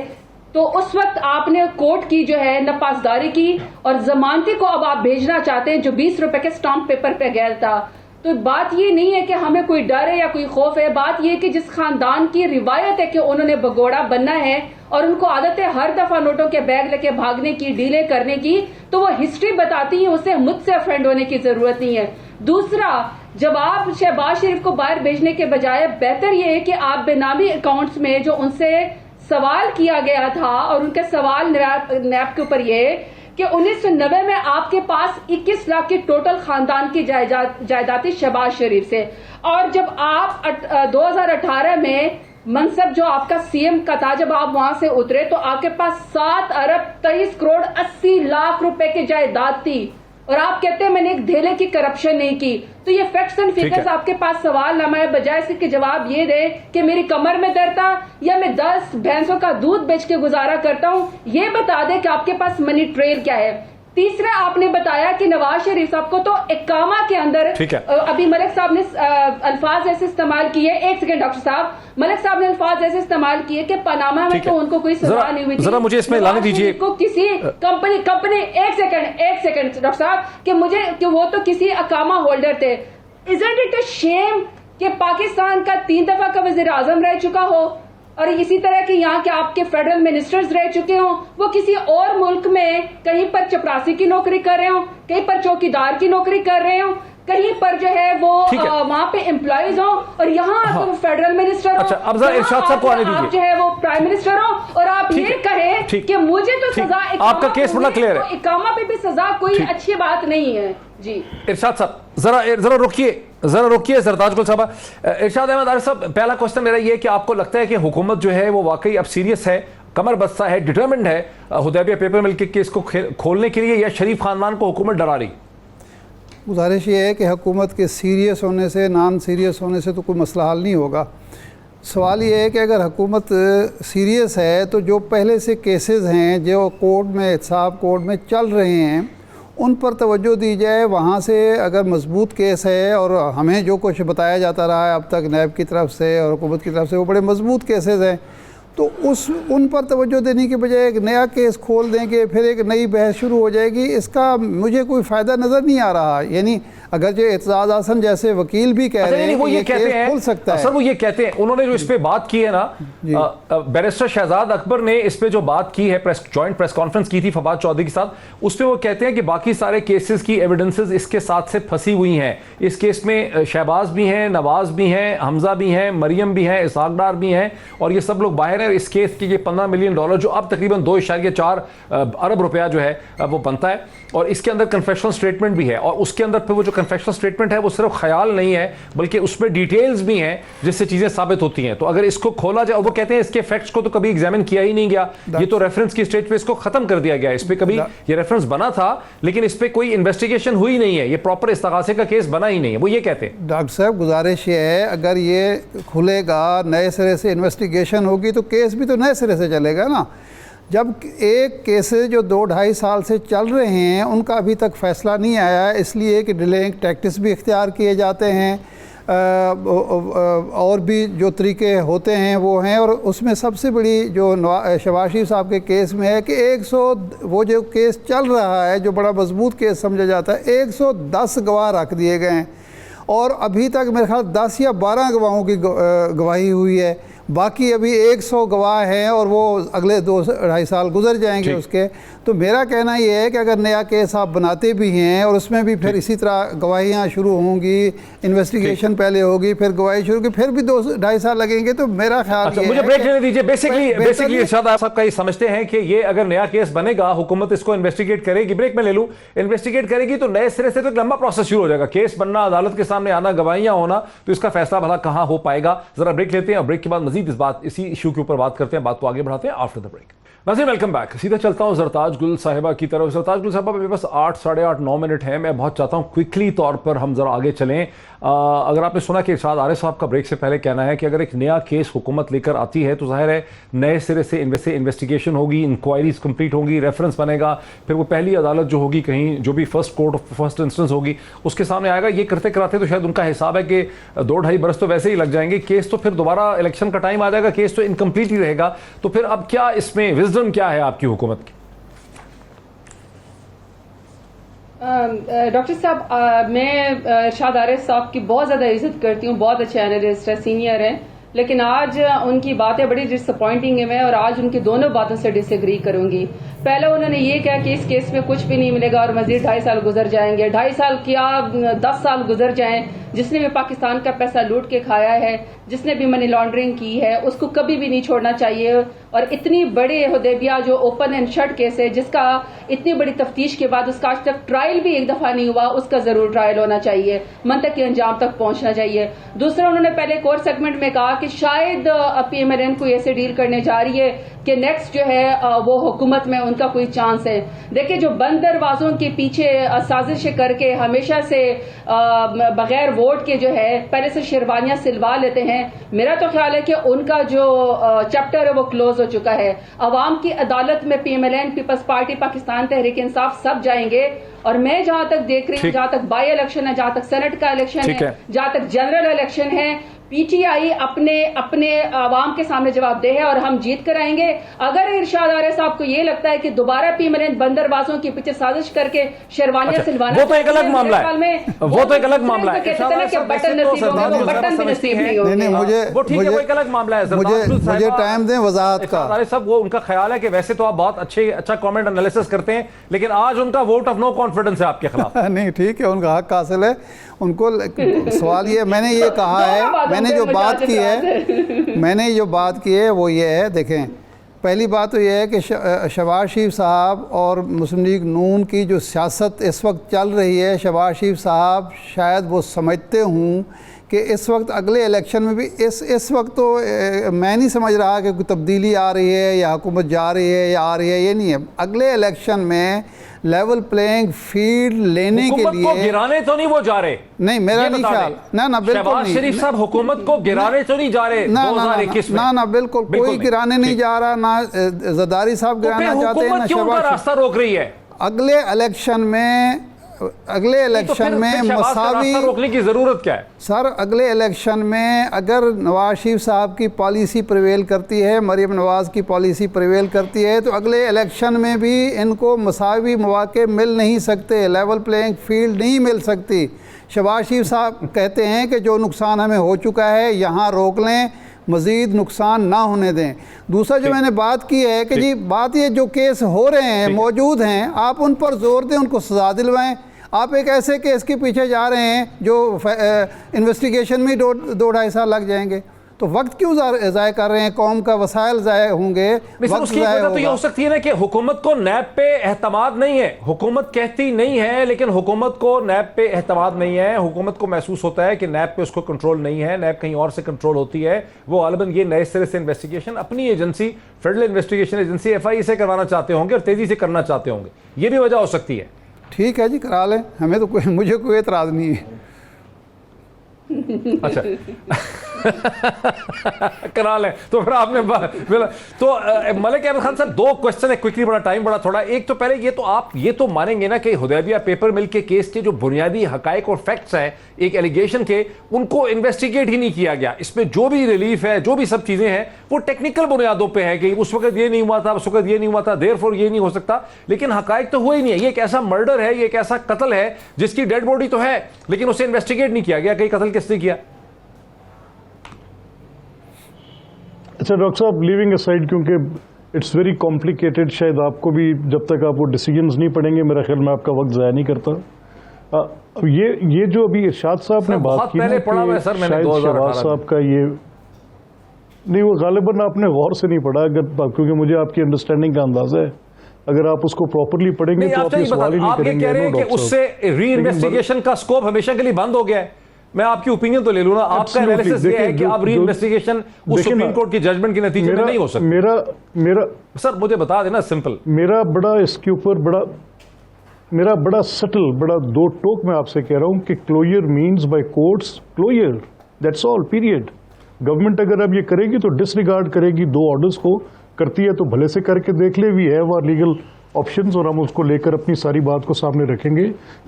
तो उस वक्त आपने कोर्ट की जो है नपासदारी की और जमानती को अब आप भेजना चाहते हैं जो 20 रुपए के स्टाम्प पेपर पे गया था। तो बात ये नहीं है कि हमें कोई डर है या कोई खौफ है, बात ये कि जिस खानदान की रिवायत है कि उन्होंने भगोड़ा बनना है और उनको आदत है हर दफा नोटों के बैग लेके भागने की, डीले करने की, तो वो हिस्ट्री बताती है, उसे मुझसे ऑफेंड होने की जरूरत नहीं है। दूसरा, जब आप शहबाज शरीफ को बाहर भेजने के बजाय बेहतर ये है कि आप बेनामी अकाउंट्स में जो उनसे सवाल किया गया था और उनके सवाल नैब के ऊपर ये कि 1990 में आपके पास 21 लाख की टोटल खानदान की जायदाद थी शहबाज शरीफ से, और जब आप 2018 में मनसब जो आपका सीएम का था, जब आप वहां से उतरे तो आपके पास 7 अरब 23 करोड़ 80 लाख रुपए की जायदाद थी और आप कहते हैं मैंने एक धेले की करप्शन नहीं की। तो ये फैक्ट्स एंड फिगर्स आपके पास सवाल नामा है, बजाय इसके जवाब ये दे कि मेरी कमर में दर्द था या मैं 10 भैंसों का दूध बेच के गुजारा करता हूं, ये बता दे कि आपके पास मनी ट्रेल क्या है। तीसरा, आपने बताया कि नवाज शरीफ साहब को तो इकामा के अंदर अभी मलिक साहब ने अल्फाज ऐसे इस्तेमाल किए, एक सेकंड डॉक्टर साहब, मलिक साहब ने अल्फाज ऐसे इस्तेमाल किए कि पनामा में तो उनको कोई सजा नहीं हुई थी। जरा मुझे इसमें लाने दीजिए को किसी कंपनी एक सेकंड डॉक्टर साहब कि वो तो किसी अकामा होल्डर थे। इजंट इट अ शेम कि पाकिस्तान का 3 दफा का वजीर आजम रह चुका हो और इसी तरह के यहाँ के आपके फेडरल मिनिस्टर्स रह चुके हों, वो किसी और मुल्क में कहीं पर चपरासी की नौकरी कर रहे हों, कहीं पर चौकीदार की नौकरी कर रहे हों, कहीं पर जो है वो वहां पे एम्प्लॉइज हो और यहाँ तो फेडरल मिनिस्टर हो। अच्छा, अब जरा इरशाद साहब को आने दीजिए। आप जो है वो प्राइम मिनिस्टर हो और आप ये कहें कि मुझे तो सजा, आपका केस बड़ा क्लियर है, इकामा पे भी सजा कोई अच्छी बात नहीं है। जी इरशाद साहब जरा रुकिए सरताज गुल साहब। इरशाद अहमद आरिफ साहब, पहला क्वेश्चन मेरा ये है कि आपको लगता है कि हुकूमत जो है वो वाकई अब सीरियस है, कमर बस्ता है, डिटरमिन्ड है हुदैबिया पेपर मिल के केस को खोलने के लिए, या शरीफ खानदान को हुकूमत डरा रही? गुजारिश ये है कि हुकूमत के सीरियस होने से, नॉन सीरियस होने से तो कोई मसला हल नहीं होगा। सवाल ये है कि अगर हुकूमत सीरियस है तो जो पहले से केसेस हैं जो कोर्ट में, एहतसाब कोर्ट में चल रहे हैं, उन पर तवज्जो दी जाए। वहाँ से अगर मजबूत केस है, और हमें जो कुछ बताया जाता रहा है अब तक नैब की तरफ से और हुकूमत की तरफ से, वो बड़े मजबूत केसेस हैं, तो उन पर तवज्जो देने की बजाय एक नया केस खोल देंगे, फिर एक नई बहस शुरू हो जाएगी। इसका मुझे कोई फ़ायदा नज़र नहीं आ रहा। यानी अगर जो एतजाज़ हसन जैसे वकील भी कह रहे हैं वो कि ये कहते हैं, खुल सकता है, सर वो ये कहते हैं, उन्होंने जो इस पे बात की है ना, बैरिस्टर शहजाद अकबर ने इस पे जो बात की है, जॉइंट प्रेस कॉन्फ्रेंस की थी फवाद चौधरी के साथ, उस पे वो कहते हैं कि बाकी सारे केसेस की एविडेंसेस इसके साथ से फंसी हुई हैं। इस केस में शहबाज भी हैं, नवाज भी हैं, हमजा भी हैं, मरियम भी हैं, इसहाक डार भी हैं, और ये सब लोग बाहर हैं। इस केस के ये $15 मिलियन जो अब तकरीबन 2.4 अरब रुपया जो है वो बनता है, और इसके अंदर कन्फेशनल स्टेटमेंट भी है, और उसके अंदर फिर वो जो कन्फेशनल स्टेटमेंट है वो सिर्फ ख्याल नहीं है बल्कि उसमें डिटेल्स भी हैं जिससे चीजें साबित होती हैं। तो अगर इसको खोला जाए, और वो कहते हैं इसके फैक्ट्स को तो कभी एग्जामिन किया ही नहीं गया, ये तो रेफरेंस की स्टेज पे इसको खत्म कर दिया गया। इस पे कभी ये रेफरेंस बना था लेकिन इस पे कोई इन्वेस्टिगेशन हुई नहीं है, ये प्रॉपर इस्तिगासे का केस बना ही नहीं है, वो ये कहते हैं। डॉक्टर साहब गुजारिश ये है, अगर ये खुलेगा, नए सिरे से इन्वेस्टिगेशन होगी तो केस भी तो नए सिरे से चलेगा ना। जब एक केसेस जो 2-2.5 साल से चल रहे हैं उनका अभी तक फ़ैसला नहीं आया है, इसलिए कि डिलेइंग टैक्टिक्स भी इख्तियार किए जाते हैं, और भी जो तरीके होते हैं वो हैं। और उसमें सबसे बड़ी जो शहबाज शरीफ साहब के केस में है कि 100 वो जो केस चल रहा है जो बड़ा मजबूत केस समझा जाता है, 110 गवाह रख दिए गए हैं, और अभी तक मेरे ख्याल 10 या 12 गवाहों की गवाही हुई है। बाकी अभी 100 गवाह हैं और वो अगले 2-2.5 साल गुजर जाएंगे उसके। तो मेरा कहना ये है कि अगर नया केस आप बनाते भी हैं और उसमें भी फिर इसी तरह गवाहियाँ शुरू होंगी, इन्वेस्टिगेशन पहले होगी, फिर गवाही शुरू होगी, फिर भी 2-2.5 साल लगेंगे, तो मेरा ख्याल मुझे ब्रेक लेने दीजिए। बेसिकली इरशाद साहब का ये समझते हैं कि ये अगर नया केस बनेगा, हुकूमत इसको इन्वेस्टिगेट करेगी, ब्रेक में ले लूँ, इन्वेस्टिगेट करेगी तो नए सिरे से तो एक लंबा प्रोसेस शुरू हो जाएगा, केस बनना, अदालत के सामने आना, गवाहियां होना, तो इसका फैसला भला कहाँ हो पाएगा। जरा ब्रेक लेते हैं और ब्रेक के बाद मजीद इसी इशू के ऊपर बात करते हैं, बात को आगे बढ़ाते हैं आफ्टर द ब्रेक। नाज़रीन वेलकम बैक। सीधा चलता हूं जरताज गुल साहिबा की तरफ। जरताज गुल साहिबा मेरे पास 8, साढ़े 8, 9 मिनट है। मैं बहुत चाहता हूं क्विकली तौर पर हम जरा आगे चलें। अगर आपने सुना कि इरशाद आरिफ साहब का ब्रेक से पहले कहना है कि अगर एक नया केस हुकूमत लेकर आती है तो जाहिर है नए सिरे से इन्वेस्टिगेशन होगी, इंक्वायरीज कंप्लीट होंगी, रेफरेंस बनेगा, फिर वो पहली अदालत जो होगी कहीं, जो भी first court of first instance होगी, उसके सामने आएगा। ये करते कराते तो शायद उनका हिसाब है कि 2-2.5 बरस तो वैसे ही लग जाएंगे, केस तो फिर दोबारा इलेक्शन का टाइम आ जाएगा, केस तो इनकम्प्लीट ही रहेगा। तो फिर अब क्या इसमें विजडम क्या है आपकी हुकूमत की? डॉक्टर साहब, मैं इरशाद आरिफ साहब की बहुत ज़्यादा इज्जत करती हूँ, बहुत अच्छे एनालिस्ट है, सीनियर हैं, लेकिन आज उनकी बातें बड़ी डिसअपॉइंटिंग है। मैं और आज उनकी दोनों बातों से डिसएग्री करूंगी। पहले उन्होंने ये कहा कि इस केस में कुछ भी नहीं मिलेगा और मजीद 2.5 साल गुजर जाएंगे। 2.5 साल क्या 10 साल गुजर जाएं, जिसने भी पाकिस्तान का पैसा लूट के खाया है, जिसने भी मनी लॉन्ड्रिंग की है, उसको कभी भी नहीं छोड़ना चाहिए। और इतनी बड़े हुदैबिया जो ओपन एंड शट केस है, जिसका इतनी बड़ी तफ्तीश के बाद उसका आज तक ट्रायल भी एक दफा नहीं हुआ, उसका जरूर ट्रायल होना चाहिए, मंतक के अंजाम तक पहुंचना चाहिए। दूसरा, उन्होंने पहले एक और सेगमेंट में कहा कि शायद PMLN को ऐसे डील करने जा रही है कि नेक्स्ट जो है वो हुकूमत में उनका कोई चांस है। देखिए, जो बंद दरवाजों के पीछे साजिशें करके हमेशा से बगैर वोट के जो है पहले से शेरवानियां सिलवा लेते हैं, मेरा तो ख्याल है कि उनका जो चैप्टर है वो क्लोज हो चुका है। अवाम की अदालत में PMLN, peoples party, Pakistan Tehreek Insaf सब जाएंगे। और मैं जहां तक देख रही हूं, जहां तक बाई इलेक्शन है, जहां तक सेनेट का इलेक्शन है, जहां तक जनरल इलेक्शन है, PTI अपने आवाम के सामने जवाबदेह है और हम जीत कर आएंगे। अगर इरशाद आरिफ साहब को ये लगता है कि दोबारा PMLN बंदरबाजों के पीछे साजिश करके शेरवानियां सिलवाना, वो तो एक अलग मामला है, वो तो एक अलग मामला है। मुझे टाइम दें वजाहत का। आरिफ साहब, वो उनका ख्याल है कि वैसे तो आप बहुत अच्छा कमेंट एनालिसिस करते हैं, लेकिन आज उनका वोट ऑफ नो कॉन्फिडेंस है आपके खिलाफ। नहीं, ठीक है, उनका हक हासिल है। उनको सवाल ये, मैंने ये कहा है, मैंने जो बात की है वो ये है। देखें, पहली बात तो ये है कि शहबाज शरीफ साहब और मुस्लिम लीग नून की जो सियासत इस वक्त चल रही है, शहबाज शरीफ साहब शायद वो समझते हूँ कि इस वक्त अगले इलेक्शन में भी इस वक्त तो मैं नहीं समझ रहा कि कोई तब्दीली आ रही है या हुकूमत जा रही है या आ रही है, ये नहीं है। अगले इलेक्शन में लेवल प्लेइंग फील्ड लेने के हुकूमत को लिए। गिराने तो नहीं वो जा रहे, नहीं, मेरा ये नहीं बता ख्याल। दें। ना बिल्कुल शहबाज नहीं। शरीफ साहब हुकूमत को गिराने तो नहीं जा रहे 2021 में। ना बिल्कुल कोई गिराने नहीं जा रहा, ना जरदारी साहब तो फिर गिराना चाहते हैं, ना हुकूमत क्यों उनका शहबाज। रास्ता रोक रही है? अगले इलेक्शन में तो फिर शहबाज का मसावी, रास्ता रोकने की जरूरत क्या है? सर अगले इलेक्शन में अगर नवाज शरीफ साहब की पॉलिसी प्रिवेल करती है, मरीम नवाज की पॉलिसी प्रिवेल करती है, तो अगले इलेक्शन में भी इनको मसावी मौके मिल नहीं सकते, लेवल प्लेइंग फील्ड नहीं मिल सकती। शहबाज शरीफ साहब कहते हैं कि जो नुकसान हमें हो चुका है यहाँ रोक लें, मज़ीद नुकसान ना होने दें। दूसरा जो मैंने बात की है कि जी बात ये जो केस हो रहे हैं मौजूद हैं, आप उन पर जोर दें, उनको सज़ा दिलवाएं। आप एक ऐसे केस के पीछे जा रहे हैं जो इन्वेस्टिगेशन में 2-2.5 साल लग जाएंगे, तो वक्त क्यों ज़ाय कर रहे हैं? कौम का वसाइल ज़ाय होंगे, वक्त उसकी ज़ाय वजह तो ये होगा। हो सकती है ना कि हुकूमत को नैब पे एहतमाद नहीं है। हुकूमत कहती नहीं है, लेकिन हुकूमत को नैब पे एहतमाद नहीं है। हुकूमत को महसूस होता है कि नैब पे उसको कंट्रोल नहीं है, नैब कहीं और से कंट्रोल होती है। वो गालिबन ये नए सिरे से इन्वेस्टिगेशन अपनी agency, federal investigation agency FIA से करवाना चाहते होंगे और तेजी से करना चाहते होंगे। ये भी वजह हो सकती है। ठीक है जी, करा लें, हमें तो मुझे कोई एतराज़ नहीं है। अच्छा करा लें तो फिर आपने तो मलिक अहमद खान साहब, 2 क्वेश्चन है क्विकली, बड़ा टाइम बड़ा थोड़ा। एक तो पहले ये तो मानेंगे ना कि हुदैबिया पेपर मिल के केस के जो बुनियादी हकायक और फैक्ट्स हैं एक एलिगेशन के, उनको इन्वेस्टिगेट ही नहीं किया गया। इसमें जो भी रिलीफ है, जो भी सब चीजें हैं, वो टेक्निकल बुनियादों पर है कि उस वक्त ये नहीं हुआ था, उस वक्त ये नहीं हुआ था, देयरफॉर ये नहीं हो सकता। लेकिन हकायक तो हुआ ही नहीं है। ये एक ऐसा मर्डर है, ये एक ऐसा कत्ल है जिसकी डेड बॉडी तो है, लेकिन उसे इन्वेस्टिगेट नहीं किया गया कि कत्ल किसने किया। अच्छा डॉक्टर साहब, लिविंग असाइड, क्योंकि इट्स वेरी कॉम्प्लिकेटेड, शायद आपको भी जब तक आप वो डिसीजंस नहीं पढ़ेंगे, मेरा ख्याल मैं आपका वक्त ज़ाया नहीं करता। ये जो अभी इरशाद साहब ने बात की पहले पढ़ा हुआ है सर मैंने, 2018 शहबाज साहब का ये नहीं, वो गालिबन आपने गौर से नहीं पढ़ा, अगर क्योंकि मुझे आपकी अंडरस्टैंडिंग का अंदाजा है। अगर आप उसको प्रॉपरली पढ़ेंगे तो आप ये सवाल ही नहीं आप ये करेंगे। कह रहे हैं कि उससे री इन्वेस्टिगेशन का स्कोप हमेशा के लिए बंद हो गया है। मैं आपकी ओपिनियन तो ले लूं ना, आपका एनालिसिस ये है कि अब री इन्वेस्टिगेशन उस सुप्रीम कोर्ट की जजमेंट के नतीजे में नहीं हो सकती। मेरा सर मुझे बता देना सिंपल, मेरा बड़ा इसके ऊपर मेरा बड़ा सटल, बड़ा 2 टोक मैं आपसे कह रहा हूं कि closure means by courts closure, that's all, period. Government अगर अब ये करेगी तो डिसरिगार्ड करेगी 2 ऑर्डर्स को, करती है तो भले से करके देख ले, भी है वो लीगल ऑप्शंस, और हम उसको लेकर अपनी सारी बात को सामने रखेंगे।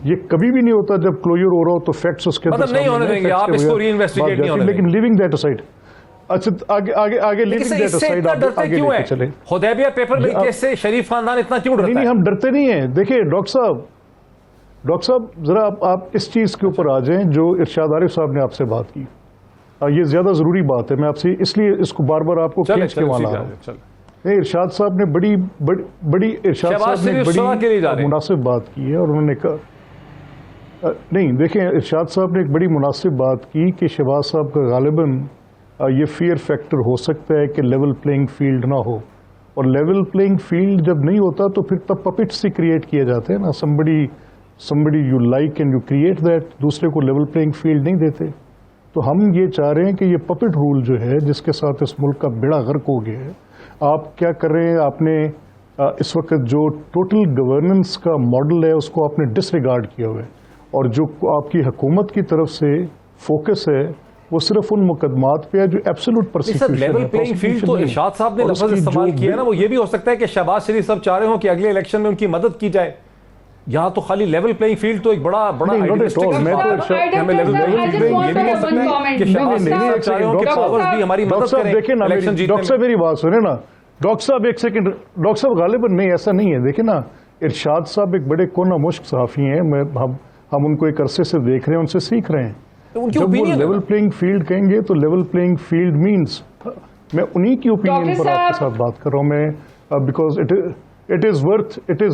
ये कभी भी नहीं होता जब क्लोजर हो रहा हो तो फैक्ट्स उसके अंदर नहीं होने देंगे आप, इसको री इन्वेस्टिगेट नहीं होने देंगे। लेकिन लिविंग दैट असाइड, अच्छा आगे लिविंग दैट असाइड आगे लेके चले। हुदैबिया पेपर मिल केस से शरीफ खानदान इतना क्यों डरता है? नहीं, हम डरते नहीं हैं। देखिए डॉक्टर साहब जरा आप इस चीज़ के ऊपर आ जाएं जो इरशाद आरिफ साहब ने आपसे बात की। ये ज़्यादा ज़रूरी बात है, मैं आपसे इसलिए इसको बार बार आपको खींच के वहाँ ला रहा हूँ। नहीं, इरशाद साहब ने बड़ी इरशाद साहब ने बड़ी मुनासिब बात की है, और उन्होंने कहा नहीं, देखें इरशाद साहब ने एक बड़ी मुनासिब बात की कि शहबाज साहब का गालिबन ये फियर फैक्टर हो सकता है कि लेवल प्लेइंग फील्ड ना हो, और लेवल प्लेइंग फील्ड जब नहीं होता तो फिर तब पपिट्स ही क्रिएट किए जाते हैं ना। somebody you like and you create that, दूसरे को लेवल प्लेइंग फील्ड नहीं देते। तो हम ये चाह रहे हैं कि ये पपिट रूल जो है जिसके साथ इस मुल्क का बेड़ा गर्क हो गया है, आप क्या कर रहे हैं? आपने इस वक्त जो टोटल गवर्नेंस का मॉडल है उसको आपने डिसरिगार्ड किया हुआ है, और जो आपकी हुकूमत की तरफ से फोकस है वो सिर्फ उन मुकदमात पे है जो एब्सोल्यूट प्रोसिक्यूशन है। लेवल प्लेइंग फील्ड तो इरशाद साहब ने लफ्ज़ इस्तेमाल किया है ना, वो ये भी हो सकता है कि शहबाज शरीफ साहब चाह रहे हो कि अगले इलेक्शन में उनकी मदद की जाए। यहाँ तो खाली लेवल प्लेइंग फील्ड तो एक बड़ा आइडियलिस्टिक डॉक्टर साहब मेरी बात सुने ना, डॉक्टर साहब एक सेकंड, डॉक्टर साहब गालिबन नहीं, ऐसा नहीं है। देखिए ना, इरशाद साहब एक बड़े कोना मुश्क सहाफ़ी हैं, हम उनको एक अरसे से देख रहे हैं, उनसे सीख रहे हैं। जब वो लेवल प्लेइंग फील्ड कहेंगे तो लेवल प्लेइंग फील्ड मीन्स, मैं उन्हीं की ओपिनियन पर आपके साथ बात कर रहा हूँ मैं, because it is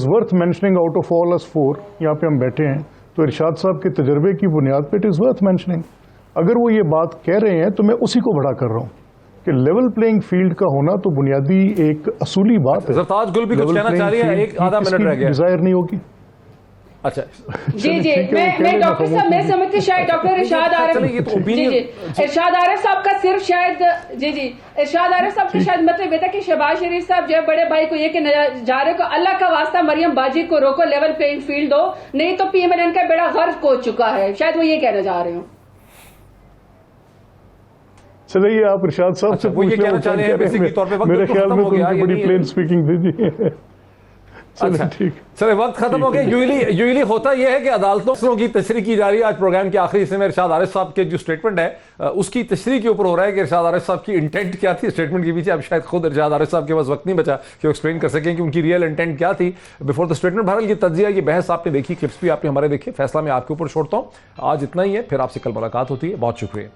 worth mentioning out of all us 4 यहाँ पे हम बैठे हैं, तो इरशाद साहब के तजर्बे की बुनियाद पे इट इज़ वर्थ मेंशनिंग। अगर वो ये बात कह रहे हैं तो मैं उसी को बड़ा कर रहा हूँ कि लेवल प्लेइंग फील्ड का होना तो बुनियादी एक असूली बात है। ज़रताज गुल भी कुछ कहना चाह रही है, एक आधा मिनट रह गया, डिजायर नहीं होगी। अच्छा जी जी, मैं डॉक्टर साहब मैं समझती शायद डॉक्टर इरशाद आरिफ जी जी इरशाद आरिफ साहब का सिर्फ शायद जी जी इरशाद आरिफ साहब का शायद मतलब ये था कि शहबाज शरीफ साहब जो है बड़े भाई को ये कि जा रहे को अल्लाह का वास्ता मरियम बाजी को रोको, लेवल प्लेइंग फील्ड दो, नहीं तो PMLN का बेड़ा गर्क हो चुका है, शायद वो ये कहना चाह रहे हो। चलिए आप इरशाद साहब से वो ये कहना चाह रहे हैं बेसिकली तौर पे वक्त मेरे ख्याल में तो उनकी बड़ी प्लेन यानी स्पीकिंग थी जी। अच्छा ठीक, चले वक्त खत्म हो गया। यूजली होता यह है कि अदालतों की तशरीह की जा रही है। आज प्रोग्राम के आखिरी हिस्से में इरशाद आरिफ साहब के जो स्टेटमेंट है उसकी तशरीह के ऊपर हो रहा है कि इरशाद आरिफ साहब की इंटेंट क्या थी स्टेटमेंट के पीछे। अब शायद खुद इरशाद आरिफ साहब के पास वक्त नहीं बचा कि वो एक्सप्लेन कर सकें कि उनकी रियल इंटेंट क्या थी बिफोर द स्टेटमेंट। बहरहाल ये तज्जिया ये बहस आपने देखी, क्लिप्स भी आपने हमारे देखे, फैसला मैं आपके ऊपर छोड़ता हूँ। आज इतना ही है, फिर आपसे कल मुलाकात होती है। बहुत शुक्रिया।